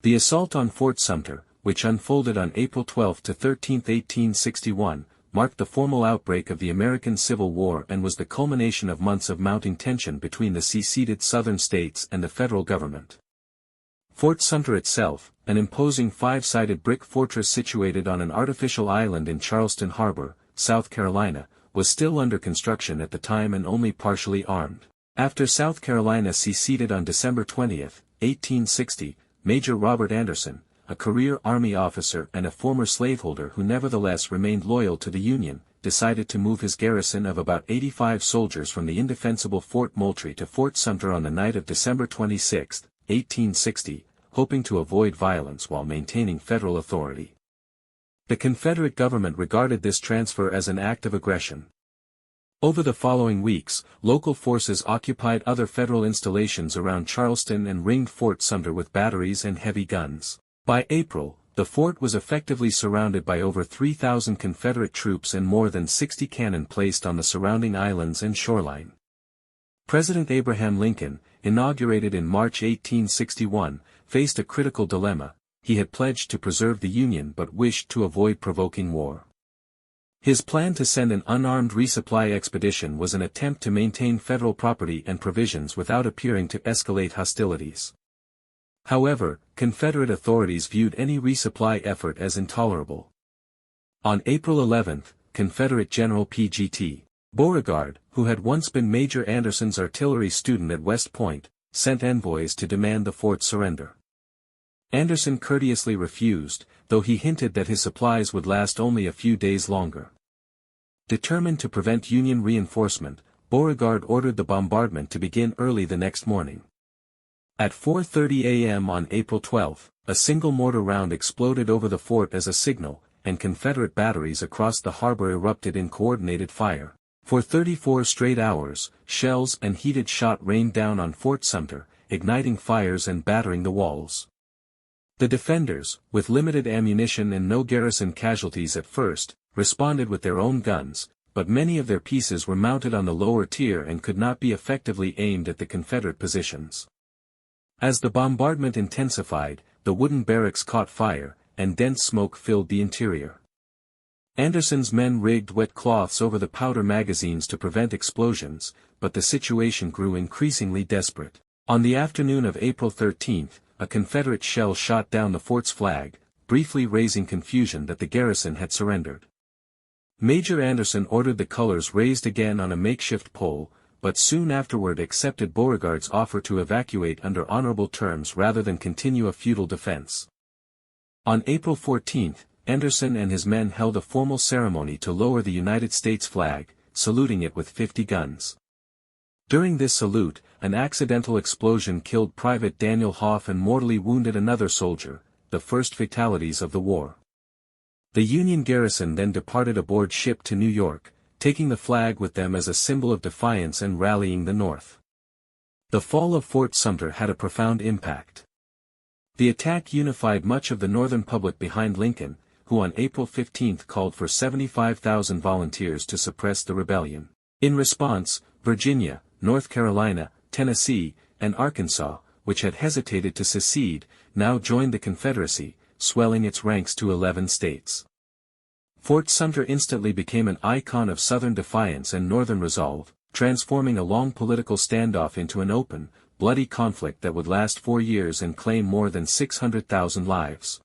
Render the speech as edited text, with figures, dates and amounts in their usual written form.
The assault on Fort Sumter, which unfolded on April 12 to 13, 1861, marked the formal outbreak of the American Civil War and was the culmination of months of mounting tension between the seceded southern states and the federal government. Fort Sumter itself, an imposing five-sided brick fortress situated on an artificial island in Charleston Harbor, South Carolina, was still under construction at the time and only partially armed. After South Carolina seceded on December 20, 1860, Major Robert Anderson, a career Army officer and a former slaveholder who nevertheless remained loyal to the Union, decided to move his garrison of about 85 soldiers from the indefensible Fort Moultrie to Fort Sumter on the night of December 26, 1860, hoping to avoid violence while maintaining federal authority. The Confederate government regarded this transfer as an act of aggression. Over the following weeks, local forces occupied other federal installations around Charleston and ringed Fort Sumter with batteries and heavy guns. By April, the fort was effectively surrounded by over 3,000 Confederate troops and more than 60 cannon placed on the surrounding islands and shoreline. President Abraham Lincoln, inaugurated in March 1861, faced a critical dilemma. He had pledged to preserve the Union but wished to avoid provoking war. His plan to send an unarmed resupply expedition was an attempt to maintain federal property and provisions without appearing to escalate hostilities. However, Confederate authorities viewed any resupply effort as intolerable. On April 11, Confederate General P.G.T. Beauregard, who had once been Major Anderson's artillery student at West Point, sent envoys to demand the fort's surrender. Anderson courteously refused, though he hinted that his supplies would last only a few days longer. Determined to prevent Union reinforcement, Beauregard ordered the bombardment to begin early the next morning. At 4:30 a.m. on April 12, a single mortar round exploded over the fort as a signal, and Confederate batteries across the harbor erupted in coordinated fire. For 34 straight hours, shells and heated shot rained down on Fort Sumter, igniting fires and battering the walls. The defenders, with limited ammunition and no garrison casualties at first, responded with their own guns, but many of their pieces were mounted on the lower tier and could not be effectively aimed at the Confederate positions. As the bombardment intensified, the wooden barracks caught fire, and dense smoke filled the interior. Anderson's men rigged wet cloths over the powder magazines to prevent explosions, but the situation grew increasingly desperate. On the afternoon of April 13, a Confederate shell shot down the fort's flag, briefly raising confusion that the garrison had surrendered. Major Anderson ordered the colors raised again on a makeshift pole, but soon afterward accepted Beauregard's offer to evacuate under honorable terms rather than continue a futile defense. On April 14, Anderson and his men held a formal ceremony to lower the United States flag, saluting it with 50 guns. During this salute, an accidental explosion killed Private Daniel Hoff and mortally wounded another soldier, the first fatalities of the war. The Union garrison then departed aboard ship to New York, taking the flag with them as a symbol of defiance and rallying the North. The fall of Fort Sumter had a profound impact. The attack unified much of the Northern public behind Lincoln, who on April 15 called for 75,000 volunteers to suppress the rebellion. In response, Virginia, North Carolina, Tennessee, and Arkansas, which had hesitated to secede, now joined the Confederacy, swelling its ranks to 11 states. Fort Sumter instantly became an icon of Southern defiance and Northern resolve, transforming a long political standoff into an open, bloody conflict that would last 4 years and claim more than 600,000 lives.